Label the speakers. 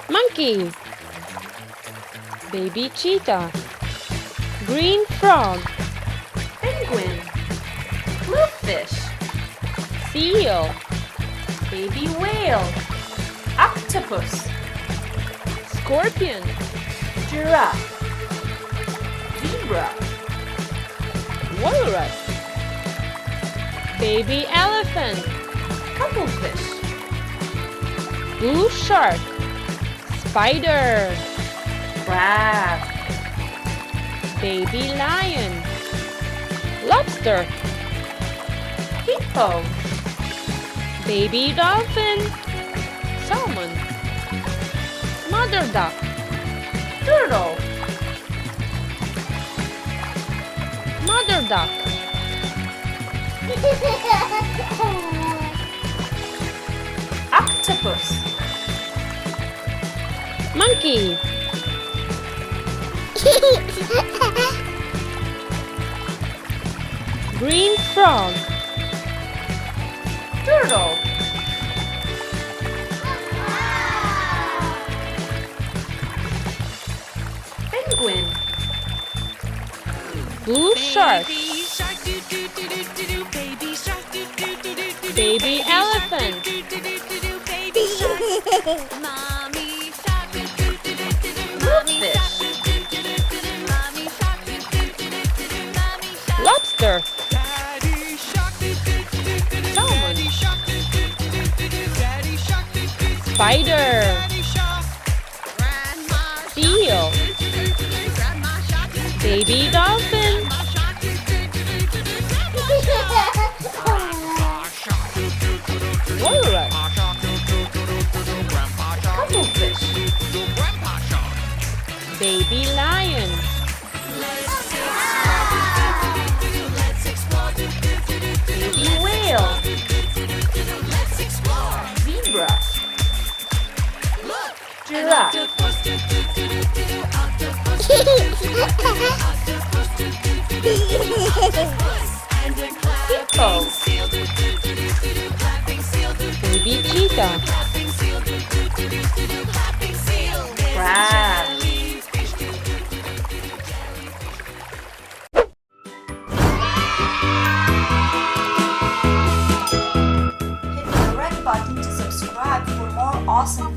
Speaker 1: Monkey. Baby cheetah. Green frog.
Speaker 2: Penguin. Bluefish.
Speaker 1: Seal.
Speaker 2: Baby whale. Octopus.
Speaker 1: Scorpion.
Speaker 2: Giraffe. Zebra.
Speaker 1: Walrus. Baby elephant.
Speaker 2: Cuttlefish.
Speaker 1: Blue shark. Spider.
Speaker 2: Crab.
Speaker 1: Baby lion. Lobster.
Speaker 2: Hippo.
Speaker 1: Baby dolphin. Salmon. Mother duck.
Speaker 2: Turtle.
Speaker 1: Mother duck.
Speaker 2: Octopus.
Speaker 1: Monkey. Green frog.
Speaker 2: Turtle. Penguin.
Speaker 1: Blue shark. Baby elephant.
Speaker 2: Bluefish.
Speaker 1: Lobster. Salmon. Spider. Seal. Baby dolphin. Walrus.
Speaker 2: Cuttlefish.
Speaker 1: Baby lion.
Speaker 2: Baby whale. Zebra. Giraffe. Hippo.
Speaker 1: Baby cheetah.
Speaker 2: Crab.
Speaker 3: Hit the red button to subscribe for more awesome